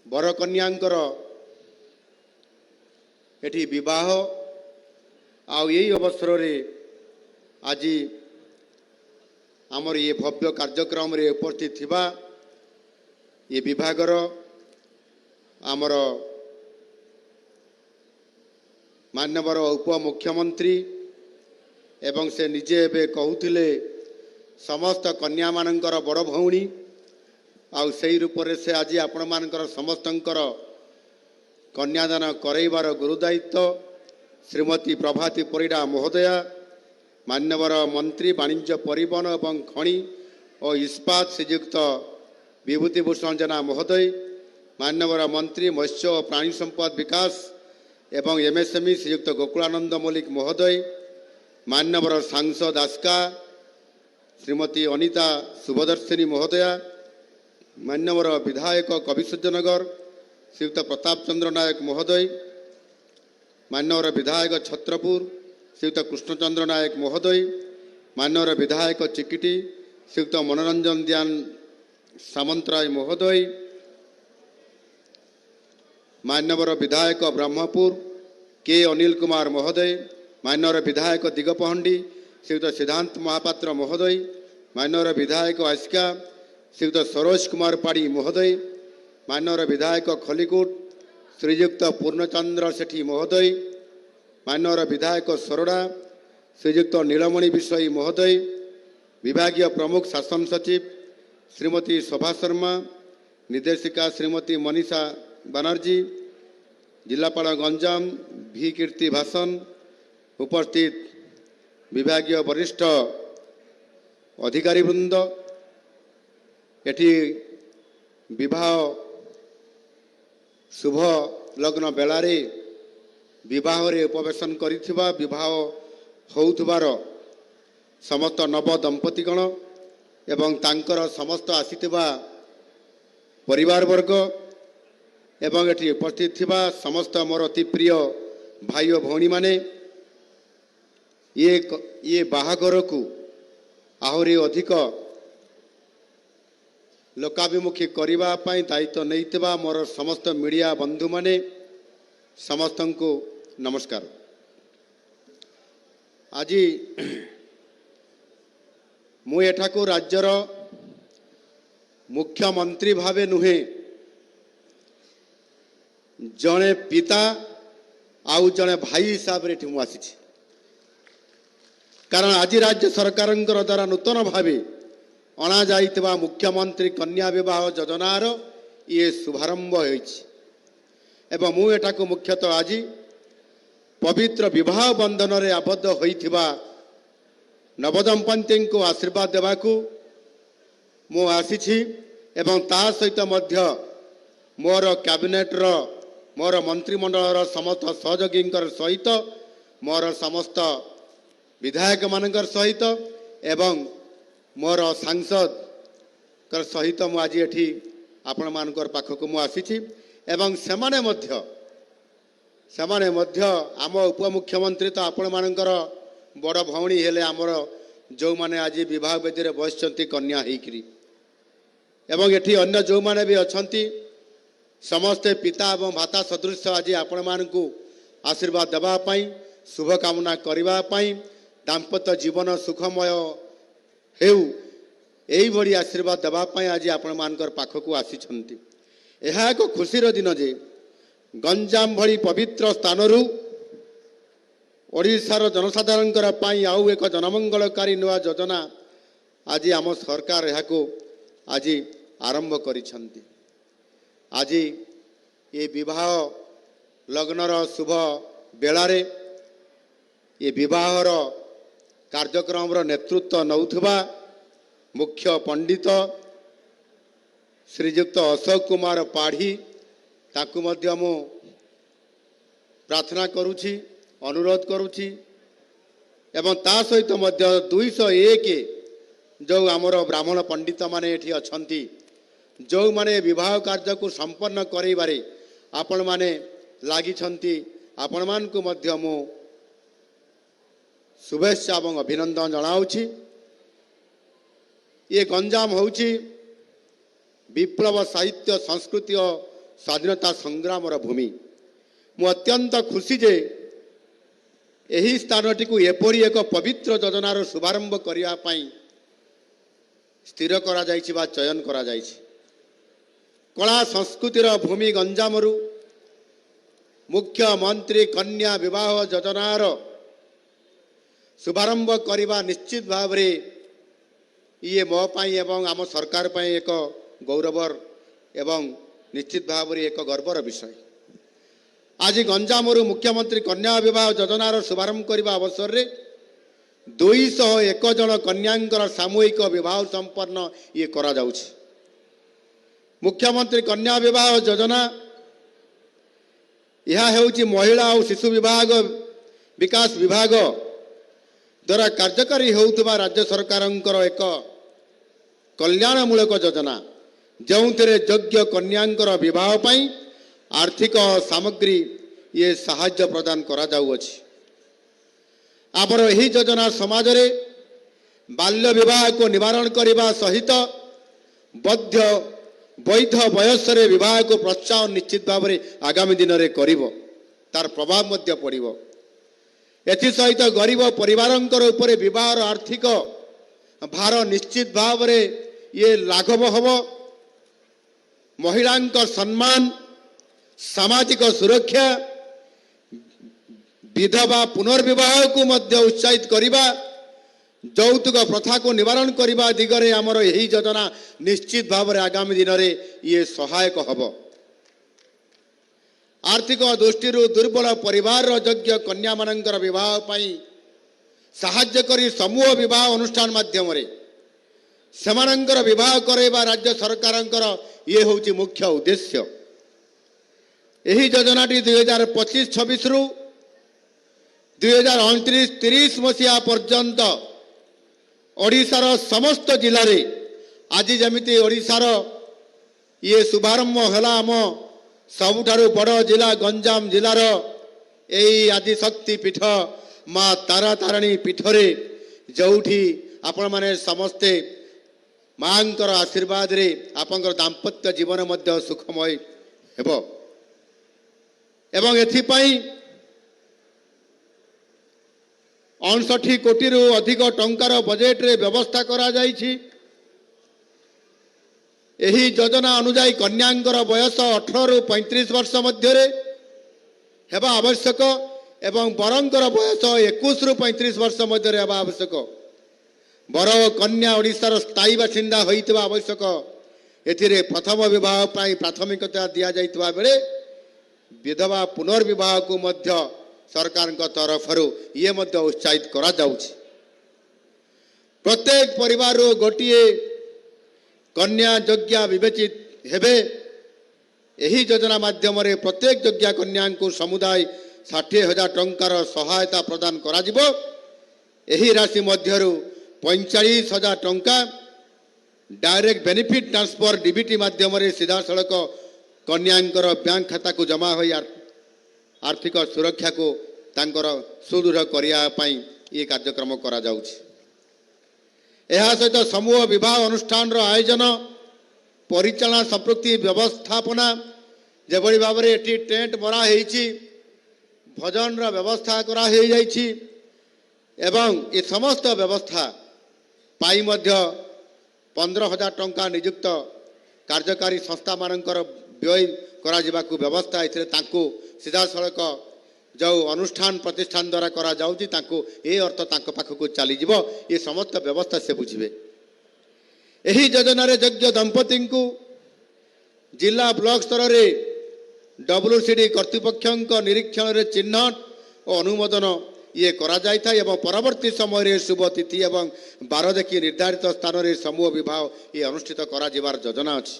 बरकन्यांकर एठी विवाह यही अवसर रे आज आमर ये भव्य कार्यक्रम रे उपस्थित थिबा ये विभागर आमर माननीय उपमुख्यमंत्री एवं से निजे एबे कहूथिले समस्त कन्या मानकर बड़ भौणी आउ से रूप से आज आपण मानकर समस्तंकर कन्यादान करैबार गुरुदायित्व श्रीमती प्रभाती परिडा महोदया मान्यवर मंत्री वाणिज्य परिवहन एवं खनि और इस्पात श्रीयुक्त विभूतिभूषण जेना महोदय मान्यवर मंत्री मत्स्य और प्राणी संपद विकास एवं एमएसएमई श्रीयुक्त गोकुलानंद मल्लिक महोदय मान्यवर सांसद आस्का श्रीमती अनिता शुभदर्शिनी महोदया मान्यवर विधायक कविसूर्यनगर श्रीयुक्त प्रताप चंद्र नायक महोदय मान्यवर विधायक छत्रपुर श्रीयुक्त कृष्णचंद्र नायक महोदय मान्यवर विधायक चिकिटी श्रीयुक्त मनोरंजन दयान सामंतराय महोदय मान्यवर विधायक ब्रह्मपुर के अनिल कुमार महोदय मान्यवर विधायक दिगपहंडी श्रीयुक्त सिद्धांत महापात्र महोदय मान्यवर विधायक आस्का श्रीयुक्त सरोज कुमार पाड़ी महोदय मान्यवर विधायक खलिकोट श्रीयुक्त पूर्णचंद्र सेठी महोदय मान्यवर विधायक सरोड़ा श्रीयुक्त नीलमणि विषयी महोदय विभागीय प्रमुख शासन सचिव श्रीमती शोभा शर्मा निर्देशिका श्रीमती मनीषा बनर्जी जिलापाल गंजाम भी कीर्ति भाषण उपस्थित विभागीय वरिष्ठ अधिकारी वृंद एटी विवाह शुभ लग्न बेलारे विवाह रे उपवेशन करिथिबा विवाह होउथबार समस्त नव दंपतिगण एवं तांकर समस्त आसीथिबा परिवार वर्ग एवं एटी उपस्थित थिबा समस्त मोर अति प्रिय भाई और भौणी माने ये बाहाघर को आहरी अधिक लोकाभिमुखी करबा पई दायित्व नैतिबा मोर समस्त मीडिया बंधु माने समस्त को नमस्कार। आज मु एठाको राज्यर मुख्यमंत्री भावे नुहे जड़े पिता आउ जड़े भाई हिसाब रे मु आसी कारण आज राज्य सरकार द्वारा नूतन भावे अणा जाइतिबा मुख्यमंत्री कन्या विवाह योजनार ये शुभारंभ एवं मु एठाको मुख्यतः आज पवित्र विवाह बंधन रे आबद्ध होइथिबा नवदंपति को आशीर्वाद देवाकू मु आसी एवं ता सहित मध्य मोर कैबिनेट रो मोर मंत्रिमंडल समस्त सहयोगी सहित मोर समस्त विधायक मानकर सहित एवं मोर सांसद कर सहित मु आज एठी आपण मानकर पाखक मु आसी एवं सेमाने मध्य आम उपमुख्यमंत्री तो आपण मानकर बड़ भौणी हेले आमर जो माने आज विवाह वेदी रे बसचंती कन्या हेकरी एवं एठी अन्य जो माने भी अछंती समस्ते पिता एवं भाता सदृश आज आपण मानकू आशीर्वाद देबा पई शुभ कामना करबा पई दाम्पत्य जीवन सुखमय हेउ एई भड़ी आशीर्वाद देबा पई आज आपण मानकर पाखकू आसीछंती। एहा एक खुशीर दिन जे गंजाम भड़ी पवित्र स्थानरू ओडिशार जनसाधारण पाई आउ एक जनमंगलकारी नुआ योजना आज आम सरकार यहाको आज आरंभ करिछंती। आज ये विवाह लग्नर शुभ बेलारे ये विवाहर कार्यक्रम नेतृत्व नौथुबा मुख्य पंडित श्रीयुक्त अशोक कुमार पाढ़ी ताकू मध्य मु प्रार्थना करुछि अनुरोध करुछि एवं ता सहित मध्य 201 जो आमर ब्राह्मण पंडित माने एठी अछंती जो माने विवाह कार्य को संपन्न करैबारे आपण माने लागि छंती आपण मान को मध्य मु शुभेच्छा एवं अभिनंदन जनाउछि। ये गंजाम होउछि विप्लव साहित्य संस्कृति और ସ୍ୱାଧୀନତା ସଂଗ୍ରାମର ଭୂମି। ମୁଁ ଅତ୍ୟନ୍ତ ଖୁସି ଯେ ଏହି ସ୍ଥାନଟିକୁ ଏପରି ଏକ ପବିତ୍ର ଯୋଜନାର ଶୁଭାରମ୍ଭ କରିବା ପାଇଁ ସ୍ଥିର କରାଯାଇଛି ବା ଚୟନ କରାଯାଇଛି। କଳା ସଂସ୍କୃତିର ଭୂମି ଗଞ୍ଜାମରୁ ମୁଖ୍ୟମନ୍ତ୍ରୀ କନ୍ୟା ବିବାହ ଯୋଜନାର ଶୁଭାରମ୍ଭ କରିବା ନିଶ୍ଚିତ ଭାବରେ ଇଏ ମୋ ପାଇଁ ଏବଂ ଆମ ସରକାର ପାଇଁ ଏକ ଗୌରବର ଏବଂ ନିଶ୍ଚିତ ଭାବରେ ଏକ ଗର୍ବର ବିଷୟ। ଆଜି ଗଞ୍ଜାମରୁ ମୁଖ୍ୟମନ୍ତ୍ରୀ କନ୍ୟା ବିବାହ ଯୋଜନାର ଶୁଭାରମ୍ଭ କରିବା ଅବସରରେ 201 ଜଣ କନ୍ୟାଙ୍କର ସାମୂହିକ ବିବାହ ସମ୍ପନ୍ନ ଇଏ କରାଯାଉଛି। ମୁଖ୍ୟମନ୍ତ୍ରୀ କନ୍ୟା ବିବାହ ଯୋଜନା ଏହା ହେଉଛି ମହିଳା ଓ ଶିଶୁ ବିକାଶ ବିଭାଗ ଦ୍ୱାରା କାର୍ଯ୍ୟକାରୀ ହେଉଥିବା ରାଜ୍ୟ ସରକାରଙ୍କର ଏକ କଲ୍ୟାଣମୂଳକ ଯୋଜନା, ଯେଉଁଥିରେ ଯୋଗ୍ୟ କନ୍ୟାଙ୍କର ବିବାହ ପାଇଁ ଆର୍ଥିକ ସାମଗ୍ରୀ ଇଏ ସାହାଯ୍ୟ ପ୍ରଦାନ କରାଯାଉଅଛି। ଆମର ଏହି ଯୋଜନା ସମାଜରେ ବାଲ୍ୟ ବିବାହକୁ ନିବାରଣ କରିବା ସହିତ ବୈଧ ବୟସରେ ବିବାହକୁ ପ୍ରୋତ୍ସାହନ ନିଶ୍ଚିତ ଭାବରେ ଆଗାମୀ ଦିନରେ କରିବ, ତାର ପ୍ରଭାବ ମଧ୍ୟ ପଡ଼ିବ। ଏଥିସହିତ ଗରିବ ପରିବାରଙ୍କର ଉପରେ ବିବାହର ଆର୍ଥିକ ଭାର ନିଶ୍ଚିତ ଭାବରେ ଇଏ ଲାଘବ ହେବ। ମହିଳାଙ୍କ ସମ୍ମାନ, ସାମାଜିକ ସୁରକ୍ଷା, ବିଧବା ପୁନର୍ବିବାହକୁ ମଧ୍ୟ ଉତ୍ସାହିତ କରିବା, ଯୌତୁକ ପ୍ରଥାକୁ ନିବାରଣ କରିବା ଦିଗରେ ଆମର ଏହି ଯୋଜନା ନିଶ୍ଚିତ ଭାବରେ ଆଗାମୀ ଦିନରେ ଇଏ ସହାୟକ ହେବ। ଆର୍ଥିକ ଦୃଷ୍ଟିରୁ ଦୁର୍ବଳ ପରିବାରର ଯୋଗ୍ୟ କନ୍ୟାମାନଙ୍କର ବିବାହ ପାଇଁ ସାହାଯ୍ୟ କରି ସମୂହ ବିବାହ ଅନୁଷ୍ଠାନ ମାଧ୍ୟମରେ ସେମାନଙ୍କର ବିବାହ କରାଇବା ରାଜ୍ୟ ସରକାରଙ୍କର ଇଏ ହେଉଛି ମୁଖ୍ୟ ଉଦ୍ଦେଶ୍ୟ। ଏହି ଯୋଜନାଟି 2025-26ରୁ 2029-30 ମସିହା ପର୍ଯ୍ୟନ୍ତ ଓଡ଼ିଶାର ସମସ୍ତ ଜିଲ୍ଲାରେ, ଆଜି ଯେମିତି ଓଡ଼ିଶାର ଇଏ ଶୁଭାରମ୍ଭ ହେଲା ଆମ ସବୁଠାରୁ ବଡ଼ ଜିଲ୍ଲା ଗଞ୍ଜାମ ଜିଲ୍ଲାର ଏହି ଆଦିଶକ୍ତି ପୀଠ ମା ତାରାତାରିଣୀ ପୀଠରେ, ଯେଉଁଠି ଆପଣମାନେ ସମସ୍ତେ ମାଙ୍କର ଆଶୀର୍ବାଦରେ ଆପଣଙ୍କର ଦାମ୍ପତ୍ୟ ଜୀବନ ମଧ୍ୟ ସୁଖମୟ ହେବ। ଏବଂ ଏଥିପାଇଁ 59 କୋଟିରୁ ଅଧିକ ଟଙ୍କାର ବଜେଟରେ ବ୍ୟବସ୍ଥା କରାଯାଇଛି। ଏହି ଯୋଜନା ଅନୁଯାୟୀ କନ୍ୟାଙ୍କର ବୟସ 18ରୁ 35 ବର୍ଷ ମଧ୍ୟରେ ହେବା ଆବଶ୍ୟକ ଏବଂ ବରଙ୍କର ବୟସ 21ରୁ 35 ବର୍ଷ ମଧ୍ୟରେ ହେବା ଆବଶ୍ୟକ। ବର ଓ କନ୍ୟା ଓଡ଼ିଶାର ସ୍ଥାୟୀ ବାସିନ୍ଦା ହୋଇଥିବା ଆବଶ୍ୟକ। ଏଥିରେ ପ୍ରଥମ ବିବାହ ପାଇଁ ପ୍ରାଥମିକତା ଦିଆଯାଇଥିବା ବେଳେ ବିଧବା ପୁନର୍ବିବାହକୁ ମଧ୍ୟ ସରକାରଙ୍କ ତରଫରୁ ଇଏ ମଧ୍ୟ ଉତ୍ସାହିତ କରାଯାଉଛି। ପ୍ରତ୍ୟେକ ପରିବାରରୁ ଗୋଟିଏ କନ୍ୟା ଯୋଗ୍ୟା ବିବେଚିତ ହେବେ। ଏହି ଯୋଜନା ମାଧ୍ୟମରେ ପ୍ରତ୍ୟେକ ଯୋଗ୍ୟା କନ୍ୟାଙ୍କୁ ସମୁଦାୟ 60,000 ଟଙ୍କାର ସହାୟତା ପ୍ରଦାନ କରାଯିବ। ଏହି ରାଶି ମଧ୍ୟରୁ 45,000 ଟଙ୍କା ଡାଇରେକ୍ଟ ବେନିଫିଟ୍ ଟ୍ରାନ୍ସଫର ଡିବିଟି ମାଧ୍ୟମରେ ସିଧାସଳଖ କନ୍ୟାଙ୍କର ବ୍ୟାଙ୍କ ଖାତାକୁ ଜମା ହୋଇ ଆର୍ଥିକ ସୁରକ୍ଷାକୁ ତାଙ୍କର ସୁଦୃଢ଼ କରିବା ପାଇଁ ଏ କାର୍ଯ୍ୟକ୍ରମ କରାଯାଉଛି। ଏହା ସହିତ ସମୂହ ବିବାହ ଅନୁଷ୍ଠାନର ଆୟୋଜନ, ପରିଚାଳନା ସମ୍ପୃକ୍ତି ବ୍ୟବସ୍ଥାପନା, ଯେଭଳି ଭାବରେ ଏଠି ଟେଣ୍ଟ ମରା ହେଇଛି, ଭଜନର ବ୍ୟବସ୍ଥା କରାହେଇଯାଇଛି ଏବଂ ଏ ସମସ୍ତ ବ୍ୟବସ୍ଥା ପାଇଁ ମଧ୍ୟ 15,000 ଟଙ୍କା ନିଯୁକ୍ତ କାର୍ଯ୍ୟକାରୀ ସଂସ୍ଥାମାନଙ୍କର ବ୍ୟୟ କରାଯିବାକୁ ବ୍ୟବସ୍ଥା। ଏଥିରେ ତାଙ୍କୁ ସିଧାସଳଖ ଯେଉଁ ଅନୁଷ୍ଠାନ ପ୍ରତିଷ୍ଠାନ ଦ୍ୱାରା କରାଯାଉଛି ତାଙ୍କୁ ଏ ଅର୍ଥ ତାଙ୍କ ପାଖକୁ ଚାଲିଯିବ। ଏ ସମସ୍ତ ବ୍ୟବସ୍ଥା ସେ ବୁଝିବେ। ଏହି ଯୋଜନାରେ ଯୋଗ୍ୟ ଦମ୍ପତିଙ୍କୁ ଜିଲ୍ଲା ବ୍ଲକ ସ୍ତରରେ WCD କର୍ତ୍ତୃପକ୍ଷଙ୍କ ନିରୀକ୍ଷଣରେ ଚିହ୍ନଟ ଓ ଅନୁମୋଦନ ଇଏ କରାଯାଇଥାଏ ଏବଂ ପରବର୍ତ୍ତୀ ସମୟରେ ଶୁଭ ତିଥି ଏବଂ ବାର ଦେଖି ନିର୍ଦ୍ଧାରିତ ସ୍ଥାନରେ ସମୂହ ବିବାହ ଇଏ ଅନୁଷ୍ଠିତ କରାଯିବାର ଯୋଜନା ଅଛି।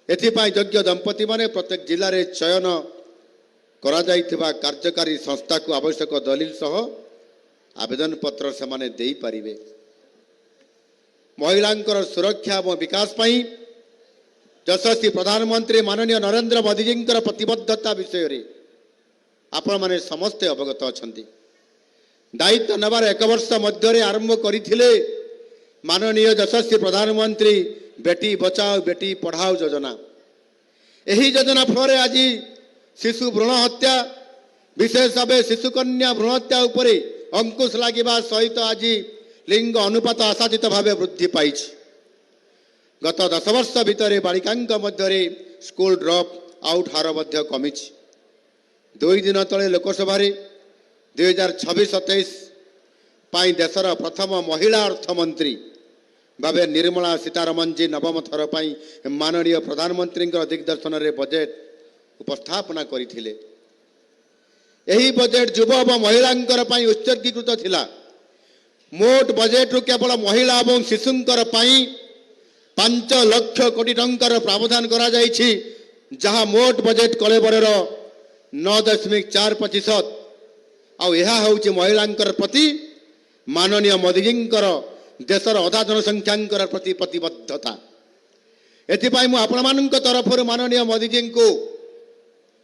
ଏଥିପାଇଁ ଯୋଗ୍ୟ ଦମ୍ପତିମାନେ ପ୍ରତ୍ୟେକ ଜିଲ୍ଲାରେ ଚୟନ କରାଯାଇଥିବା କାର୍ଯ୍ୟକାରୀ ସଂସ୍ଥାକୁ ଆବଶ୍ୟକ ଦଲିଲ ସହ ଆବେଦନପତ୍ର ସେମାନେ ଦେଇପାରିବେ। ମହିଳାଙ୍କର ସୁରକ୍ଷା ଏବଂ ବିକାଶ ପାଇଁ ଯଶସ୍ୱୀ ପ୍ରଧାନମନ୍ତ୍ରୀ ମାନନୀୟ ନରେନ୍ଦ୍ର ମୋଦିଜୀଙ୍କର ପ୍ରତିବଦ୍ଧତା ବିଷୟରେ ଆପଣମାନେ ସମସ୍ତେ ଅବଗତ ଅଛନ୍ତି। ଦାୟିତ୍ୱ ନେବାର 1 ବର୍ଷ ମଧ୍ୟରେ ଆରମ୍ଭ କରିଥିଲେ ମାନନୀୟ ଯଶସ୍ୱୀ ପ୍ରଧାନମନ୍ତ୍ରୀ ବେଟି ବଚାଓ ବେଟି ପଢ଼ାଓ ଯୋଜନା। ଏହି ଯୋଜନା ଫଳରେ ଆଜି ଶିଶୁ ଭ୍ରୂଣ ହତ୍ୟା ବିଶେଷ ଭାବେ ଶିଶୁ କନ୍ୟା ଭ୍ରୂଣ ହତ୍ୟା ଉପରେ ଅଙ୍କୁଶ ଲାଗିବା ସହିତ ଆଜି ଲିଙ୍ଗ ଅନୁପାତ ଆଶାତୀତ ଭାବେ ବୃଦ୍ଧି ପାଇଛି। ଗତ 10 ବର୍ଷ ଭିତରେ ବାଳିକାଙ୍କ ମଧ୍ୟରେ ସ୍କୁଲ ଡ୍ରପ୍ ଆଉଟ୍ ହାର ମଧ୍ୟ କମିଛି। 2 ଦିନ ତଳେ ଲୋକସଭାରେ 2026-27 ପାଇଁ ଦେଶର ପ୍ରଥମ ମହିଳା ଅର୍ଥମନ୍ତ୍ରୀ ଭାବେ ନିର୍ମଳା ସୀତାରମଣ ଜୀ ନବମ ଥର ପାଇଁ ମାନନୀୟ ପ୍ରଧାନମନ୍ତ୍ରୀଙ୍କ ଦିଗ୍ଦର୍ଶନରେ ବଜେଟ୍ ଉପସ୍ଥାପନା କରିଥିଲେ। ଏହି ବଜେଟ୍ ଯୁବ ଏବଂ ମହିଳାଙ୍କର ପାଇଁ ଉତ୍ସର୍ଗୀକୃତ ଥିଲା। ମୋଟ ବଜେଟ୍ରୁ କେବଳ ମହିଳା ଏବଂ ଶିଶୁଙ୍କର ପାଇଁ 5 ଲକ୍ଷ କୋଟି ଟଙ୍କାର ପ୍ରାବଧାନ କରାଯାଇଛି, ଯାହା ମୋଟ ବଜେଟ୍ କଳେବରର 9.4%। ଆଉ ଏହା ହେଉଛି ମହିଳାଙ୍କର ପ୍ରତି ମାନନୀୟ ମୋଦିଜୀଙ୍କର ଦେଶର ଅଧା ଜନସଂଖ୍ୟାଙ୍କର ପ୍ରତି ପ୍ରତିବଦ୍ଧତା। ଏଥିପାଇଁ ମୁଁ ଆପଣମାନଙ୍କ ତରଫରୁ ମାନନୀୟ ମୋଦିଜୀଙ୍କୁ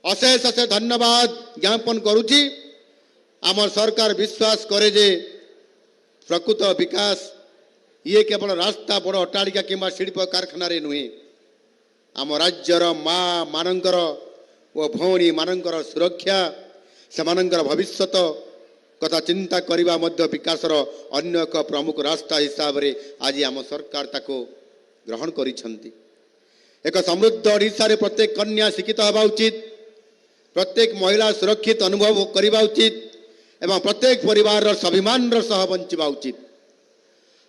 ଅଶେଷ ଅଶେଷ ଧନ୍ୟବାଦ ଜ୍ଞାପନ କରୁଛି। ଆମ ସରକାର ବିଶ୍ୱାସ କରେ ଯେ ପ୍ରକୃତ ବିକାଶ ଇଏ କେବଳ ରାସ୍ତା, ବଡ଼ ଅଟ୍ଟାଳିକା କିମ୍ବା ଶିଳ୍ପ କାରଖାନାରେ ନୁହେଁ। ଆମ ରାଜ୍ୟର ମା ମାନଙ୍କର ଓ ଭଉଣୀ ମାନଙ୍କର ସୁରକ୍ଷା, ସେମାନଙ୍କର ଭବିଷ୍ୟତ କଥା ଚିନ୍ତା କରିବା ମଧ୍ୟ ବିକାଶର ଅନ୍ୟ ଏକ ପ୍ରମୁଖ ରାସ୍ତା ହିସାବରେ ଆଜି ଆମ ସରକାର ତାକୁ ଗ୍ରହଣ କରିଛନ୍ତି। ଏକ ସମୃଦ୍ଧ ଓଡ଼ିଶାରେ ପ୍ରତ୍ୟେକ କନ୍ୟା ଶିକ୍ଷିତ ହେବା ଉଚିତ, ପ୍ରତ୍ୟେକ ମହିଳା ସୁରକ୍ଷିତ ଅନୁଭବ କରିବା ଉଚିତ ଏବଂ ପ୍ରତ୍ୟେକ ପରିବାରର ସ୍ୱାଭିମାନର ସହ ବଞ୍ଚିବା ଉଚିତ।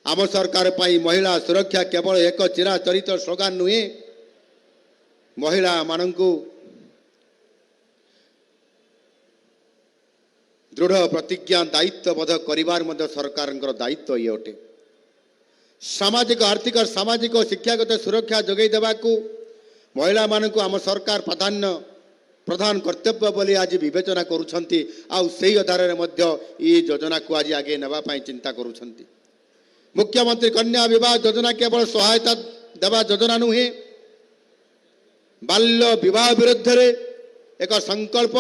ଆମ ସରକାର ପାଇଁ ମହିଳା ସୁରକ୍ଷା କେବଳ ଏକ ଚିରାଚରିତ ସ୍ଲୋଗାନ ନୁହେଁ, ମହିଳାମାନଙ୍କୁ ଦୃଢ଼ ପ୍ରତିଜ୍ଞା ଦାୟିତ୍ୱବୋଧ କରିବାର ମଧ୍ୟ ସରକାରଙ୍କର ଦାୟିତ୍ୱ ଇଏ ଅଟେ। ସାମାଜିକ, ଆର୍ଥିକ, ସାମାଜିକ ଓ ଶିକ୍ଷାଗତ ସୁରକ୍ଷା ଯୋଗାଇ ଦେବାକୁ ମହିଳାମାନଙ୍କୁ ଆମ ସରକାର ପ୍ରଧାନ କର୍ତ୍ତବ୍ୟ ବୋଲି ଆଜି ବିବେଚନା କରୁଛନ୍ତି। ଆଉ ସେହି ଆଧାରରେ ମଧ୍ୟ ଏହି ଯୋଜନାକୁ ଆଜି ଆଗେଇ ନେବା ପାଇଁ ଚିନ୍ତା କରୁଛନ୍ତି। ମୁଖ୍ୟମନ୍ତ୍ରୀ କନ୍ୟା ବିବାହ ଯୋଜନା କେବଳ ସହାୟତା ଦେବା ଯୋଜନା ନୁହେଁ, ବାଲ୍ୟ ବିବାହ ବିରୁଦ୍ଧରେ ଏକ ସଂକଳ୍ପ,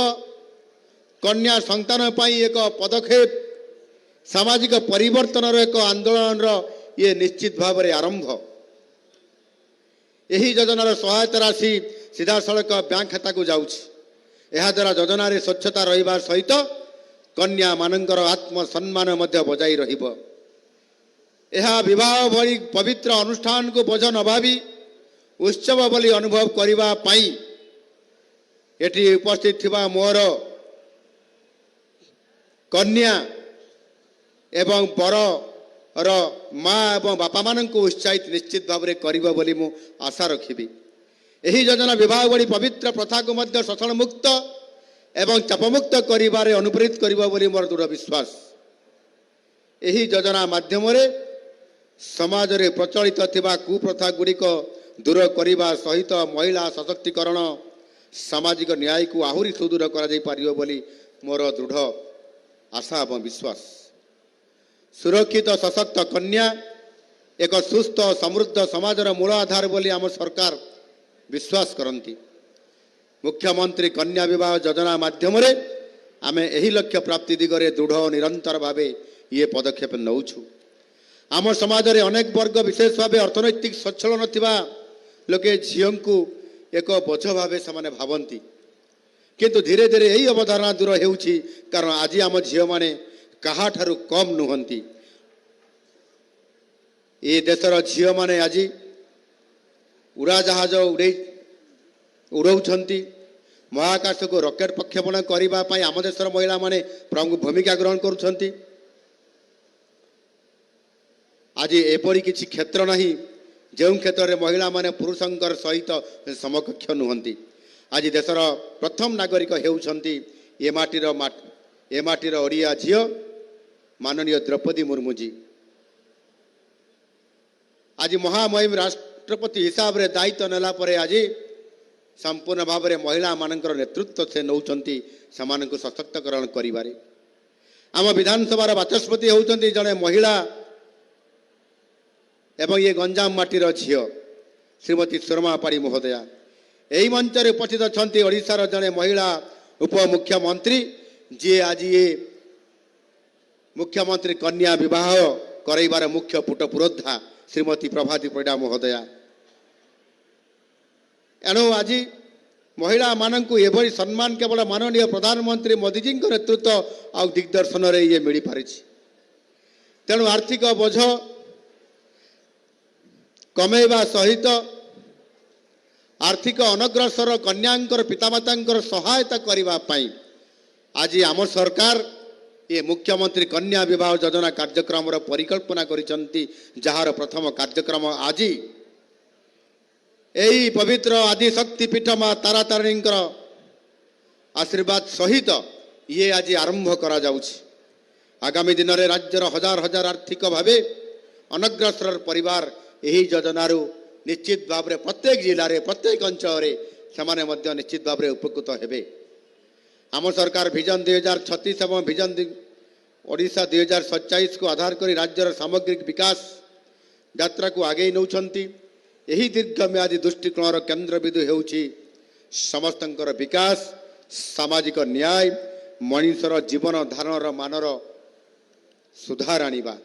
କନ୍ୟା ସନ୍ତାନ ପାଇଁ ଏକ ପଦକ୍ଷେପ, ସାମାଜିକ ପରିବର୍ତ୍ତନର ଏକ ଆନ୍ଦୋଳନର ଇଏ ନିଶ୍ଚିତ ଭାବରେ ଆରମ୍ଭ। ଏହି ଯୋଜନାର ସହାୟତା ରାଶି ସିଧାସଳଖ ବ୍ୟାଙ୍କ ଖାତାକୁ ଯାଉଛି। ଏହାଦ୍ୱାରା ଯୋଜନାରେ ସ୍ୱଚ୍ଛତା ରହିବା ସହିତ କନ୍ୟାମାନଙ୍କର ଆତ୍ମସମ୍ମାନ ମଧ୍ୟ ବଜାଇ ରହିବ। ଏହା ବିବାହ ଭଳି ପବିତ୍ର ଅନୁଷ୍ଠାନକୁ ବୋଝ ନ ଭାବି ଉତ୍ସବ ବୋଲି ଅନୁଭବ କରିବା ପାଇଁ ଏଠି ଉପସ୍ଥିତ ଥିବା ମୋର କନ୍ୟା ଏବଂ ବରର ମା ଏବଂ ବାପାମାନଙ୍କୁ ଉତ୍ସାହିତ ନିଶ୍ଚିତ ଭାବରେ କରିବ ବୋଲି ମୁଁ ଆଶା ରଖିବି। ଏହି ଯୋଜନା ବିବାହ ଭଳି ପବିତ୍ର ପ୍ରଥାକୁ ମଧ୍ୟ ଶୋଷଣମୁକ୍ତ ଏବଂ ଚାପମୁକ୍ତ କରିବାରେ ଅନୁପ୍ରେରିତ କରିବ ବୋଲି ମୋର ଦୃଢ଼ ବିଶ୍ୱାସ। ଏହି ଯୋଜନା ମାଧ୍ୟମରେ ସମାଜରେ ପ୍ରଚଳିତ ଥିବା କୁପ୍ରଥା ଗୁଡ଼ିକ ଦୂର କରିବା ସହିତ ମହିଳା ସଶକ୍ତିକରଣ, ସାମାଜିକ ନ୍ୟାୟକୁ ଆହୁରି ସୁଦୃଢ଼ କରାଯାଇପାରିବ ବୋଲି ମୋର ଦୃଢ଼ ଆଶା ଏବଂ ବିଶ୍ୱାସ। ସୁରକ୍ଷିତ ସଶକ୍ତ କନ୍ୟା ଏକ ସୁସ୍ଥ ସମୃଦ୍ଧ ସମାଜର ମୂଳ ଆଧାର ବୋଲି ଆମ ସରକାର ବିଶ୍ୱାସ କରନ୍ତି। ମୁଖ୍ୟମନ୍ତ୍ରୀ କନ୍ୟା ବିବାହ ଯୋଜନା ମାଧ୍ୟମରେ ଆମେ ଏହି ଲକ୍ଷ୍ୟ ପ୍ରାପ୍ତି ଦିଗରେ ଦୃଢ଼ ଓ ନିରନ୍ତର ଭାବେ ଇଏ ପଦକ୍ଷେପ ନେଉଛୁ। ଆମ ସମାଜରେ ଅନେକ ବର୍ଗ, ବିଶେଷ ଭାବେ ଅର୍ଥନୈତିକ ସଚ୍ଛଳ ନଥିବା ଲୋକେ ଝିଅଙ୍କୁ ଏକ ବୋଝ ଭାବେ ସେମାନେ ଭାବନ୍ତି, କିନ୍ତୁ ଧୀରେ ଧୀରେ ଏହି ଅବଧାରଣା ଦୂର ହେଉଛି। କାରଣ ଆଜି ଆମ ଝିଅମାନେ କାହାଠାରୁ କମ୍ ନୁହନ୍ତି। ଏ ଦେଶର ଝିଅମାନେ ଆଜି ଉଡ଼ାଜାହାଜ ଉଡ଼ାଉଛନ୍ତି, ମହାକାଶକୁ ରକେଟ ପ୍ରକ୍ଷେପଣ କରିବା ପାଇଁ ଆମ ଦେଶର ମହିଳାମାନେ ପ୍ରମୁଖ ଭୂମିକା ଗ୍ରହଣ କରୁଛନ୍ତି। ଆଜି ଏପରି କିଛି କ୍ଷେତ୍ର ନାହିଁ ଯେଉଁ କ୍ଷେତ୍ରରେ ମହିଳାମାନେ ପୁରୁଷଙ୍କର ସହିତ ସମକକ୍ଷ ନୁହନ୍ତି। ଆଜି ଦେଶର ପ୍ରଥମ ନାଗରିକ ହେଉଛନ୍ତି ଏ ମାଟିର ଓଡ଼ିଆ ଝିଅ ମାନନୀୟ ଦ୍ରୌପଦୀ ମୁର୍ମୁଜୀ। ଆଜି ମହାମହିମ ରାଷ୍ଟ୍ରପତି ହିସାବରେ ଦାୟିତ୍ୱ ନେଲା ପରେ ଆଜି ସମ୍ପୂର୍ଣ୍ଣ ଭାବରେ ମହିଳାମାନଙ୍କର ନେତୃତ୍ୱ ସେ ନେଉଛନ୍ତି ସେମାନଙ୍କୁ ସଶକ୍ତକରଣ କରିବାରେ। ଆମ ବିଧାନସଭାର ବାଚସ୍ପତି ହେଉଛନ୍ତି ଜଣେ ମହିଳା ଏବଂ ଏ ଗଞ୍ଜାମ ମାଟିର ଝିଅ ଶ୍ରୀମତୀ ସୁରମା ପାଢ଼ୀ ମହୋଦୟା। ଏହି ମଞ୍ଚରେ ଉପସ୍ଥିତ ଅଛନ୍ତି ଓଡ଼ିଶାର ଜଣେ ମହିଳା ଉପମୁଖ୍ୟମନ୍ତ୍ରୀ, ଯିଏ ଆଜି ଏ ମୁଖ୍ୟମନ୍ତ୍ରୀ କନ୍ୟା ବିବାହ କରାଇବାର ମୁଖ୍ୟ ପୁରୋଧା ଶ୍ରୀମତୀ ପ୍ରଭାତୀ ପରିଡ଼ା ମହୋଦୟା। ଏଣୁ ଆଜି महिला माननकु एभली सम्मान केवल माननीय प्रधानमंत्री मोदी जी नेतृत्व आ दिग्दर्शन रे ये मिल पारि। तेणु आर्थिक बोझ कमेवा सहित आर्थिक अनग्रसर कन्यांकर पितामातांकर सहायता करने आज आम सरकार ये मुख्यमंत्री कन्या विवाह योजना कार्यक्रम परिकल्पना करिसंती, जार प्रथम कार्यक्रम आज यही पवित्र आदिशक्ति पीठ माँ तारा तारिणी आशीर्वाद सहित ये आज आरंभ करा जाउछि। आगामी दिन में राज्यर हजार हजार आर्थिक भावे अनग्रसर परिवार यही योजनार निश्चित भाव में प्रत्येक जिले में प्रत्येक अंचल से निश्चित भाव में उपकृत हेबे। आम सरकार विजन 2036 और विजन ओडिशा 2047 को आधार कर राज्यर सामग्रिक विकास यात्रा को आगे नौछंती। यही दीर्घम्यादी दृष्टिकोणर केन्द्रबिंदु हेउछि समस्तंकर विकास, सामाजिक न्याय, मनुष्यर जीवन धारणर मानर सुधार आनिबा।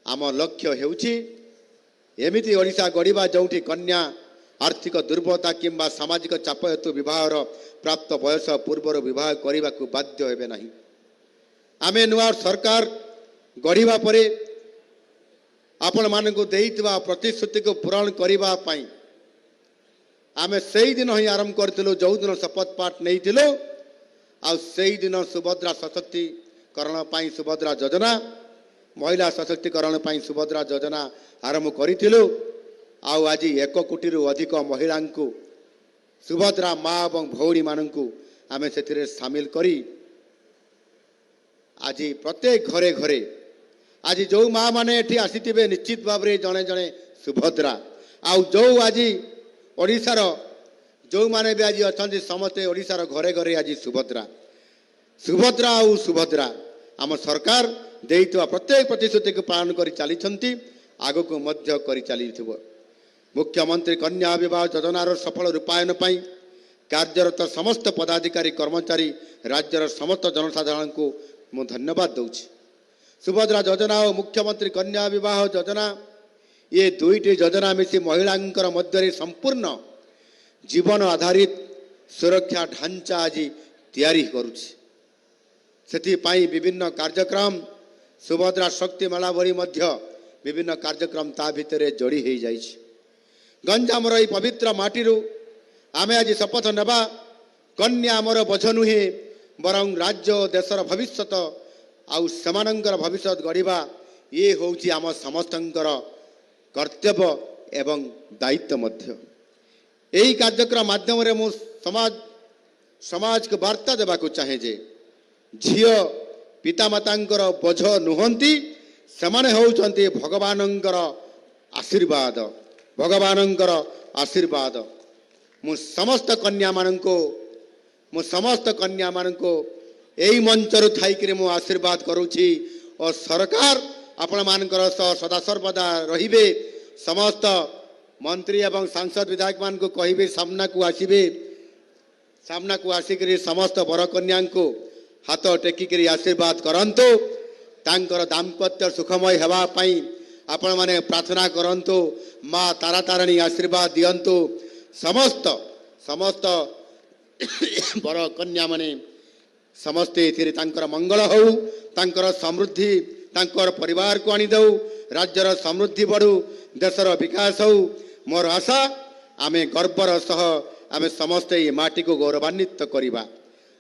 आम लक्ष्य हेउछि एमिति ओडिशा गढ़िबा जोंठी कन्या आर्थिक दुर्बलता किंबा सामाजिक चाप हेतु विवाहर प्राप्त बयस पूर्वर विवाह करने को बाध्य हेबे नहीं। आमे नुआ सरकार गढ़िबा परे आपण मानकु देइतबा प्रतिश्रुति को पूरण करिबा पई आमे सेही दिन ही आरंभ करथिलु जो दिन शपथ पाठ नैथिलु आ सेही दिन सुभद्रा सशक्तिकरण पई सुभद्रा योजना, महिला सशक्तिकरण पई सुभद्रा योजना आरंभ करिथिलु। आउ आज 1 कोटी रु अधिक महिला को सुभद्रा माँ और भौणी मानकु आमे सेथिरे शामिल करी आज प्रत्येक घरे घरे आज जो माँ माने एठी आसीथिबे निश्चित भाव में जड़े जड़े सुभद्रा आउ जो आज ओडिशार जो माने भी आज अच्छा समस्ते ओडिशार घरे घरे आज सुभद्रा सुभद्रा आउ सुभद्रा आम सरकार देइतवा प्रत्येक प्रतिश्रुति को पालन कर चली आग को मध्य कर चली। मुख्यमंत्री कन्या विवाह योजनार सफल रूपायन पाई कार्यरत समस्त पदाधिकारी कर्मचारी राज्यर समस्त जनसाधारण को मु धन्यवाद दूची। सुभद्रा योजना और मुख्यमंत्री कन्या विवाह योजना ये दुईटी योजना मिसी महिलांकर मध्य संपूर्ण जीवन आधारित सुरक्षा ढांचा आज तैयारी करुछि। सेथिपाई विभिन्न कार्यक्रम सुभद्रा शक्ति मेला भली मध्य विभिन्न कार्यक्रम ता भितरे जोड़ी हो जाइछि। गंजामर ये पवित्र माटीरू आमे आज शपथ नेबा कन्या आमर बोझ नुहे बरं राज्य देशर भविष्यत आउ सेमानंकर भविष्य गढ़िबा ये होउछि आम समस्तंकर कर्तव्य एवं दायित्व मध्य। यही कार्यक्रम माध्यम रे मु समाज को वार्ता देबा को चाहे जे झियो पितामातांकर बोझ नुहंती, सेमाने होउछंती भगवानंकर आशीर्वाद भगवानंकर आशीर्वाद। मु समस्त कन्या माननको यही मंचर थाई मु आशीर्वाद करुछि और सरकार आपण मानकर सदा सर्वदा रहिबे। समस्त मंत्री एवं सांसद विधायक मान को कहिबे सामना को आसिक समस्त बर कन्या को हाथ टेकिक आशीर्वाद करंतु तांकर दाम्पत्य सुखमय हेबा पई आपण माने प्रार्थना करंतु। माँ तारा तारिणी आशीर्वाद दियंतु। समस्त समस्त बर कन्या माने समस्ते एथिरे तांकर मंगल हो, तांकर समृद्धि तांकर परिवार को आनी दऊ, राज्यर समृद्धि बढ़ू, देशर विकास हो। मोर आशा आमे गर्वर सह आमे समस्ते ये माटी को गौरवान्वित करिबा।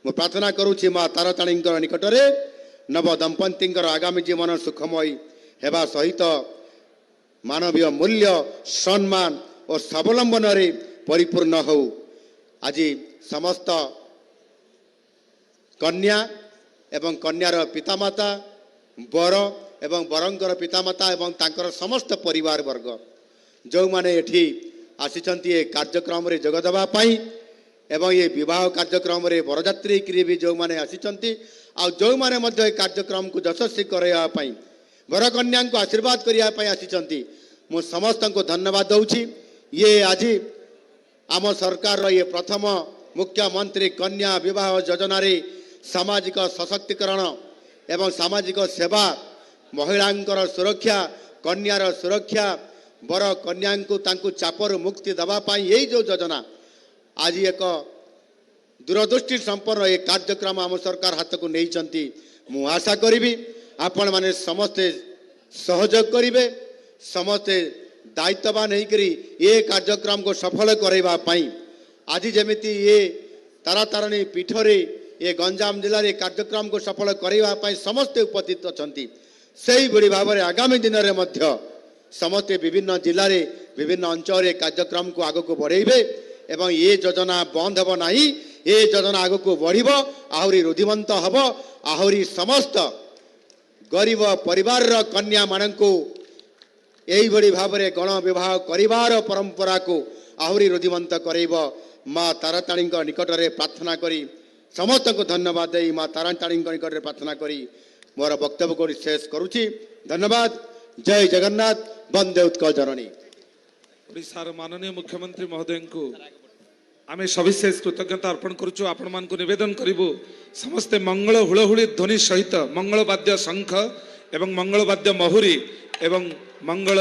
मु प्रार्थना करुछि माँ तारा तारिणी निकटरे नव दंपति आगामी जीवन सुखमय हेबा सहित मानवीय मूल्य सम्मान और स्वावलंबन रे परिपूर्ण हो। आज समस्त कन्या एवं कन्यार पितामाता बर एवं बरंकर पितामाता एवं तांकर समस्त परिवार वर्ग जो माने एठी आसीचंती ए कार्यक्रम रे जगदबा पाई एवं ये विवाह कार्यक्रम रे बरजात्री की भी जो माने आसीचंती आ जो माने मध्य ए कार्यक्रम को यशस्वी करया पाई बर कन्या को आशीर्वाद करिया पाई आसीचंती मु समस्त को धन्यवाद दउछि। ये आज आम सरकार ये प्रथम मुख्यमंत्री कन्या विवाह योजना रे सामाजिक सशक्तिकरण एवं सामाजिक सेवा महिलांकर सुरक्षा कन्यार सुरक्षा बर कन्या को तांकु चापर मुक्ति दबा पाई यही जो योजना आज एक दूरदृष्टि संपन्न ये कार्यक्रम आम सरकार हाथ को नहीं मु आशा करी आपण माने समस्ते सहयोग करेंगे समस्ते दायित्ववान होकर ये कार्यक्रम को सफल करवा आज जमीती ये तारातारिणी पीठरे ये गंजाम जिले में कार्यक्रम को सफल करने समस्ते उपस्थित अच्छा से ही भाव में आगामी दिन में समस्ते विभिन्न जिले में विभिन्न अंचल कार्यक्रम को आग को बढ़ेबे एवं ये योजना बंद हम ना ये योजना आग को बढ़ आहरी रुधिमंत हम आहरी समस्त गरीब परिवार कन्या मान को यही भाव में गण विवाह कर परंपरा को आहरी रुधिमंत करब माँ ताराताणी निकट में प्रार्थना करी समस्त को धन्यवाद दे माँ ताराताणी निकट में प्रार्थना करी मोर वक्तव्य को शेष करुच्ची धन्यवाद। जय जगन्नाथ वंदे उत्कल जननी। ओडिशार माननीय मुख्यमंत्री महोदय को आमे सविशेष कृतज्ञता अर्पण करुचु। आपण मान को निवेदन करिबु समस्ते मंगल हुलहुली ध्वनि सहित मंगल वाद्य शंख एवं मंगल वाद्य महुरी एवं मंगल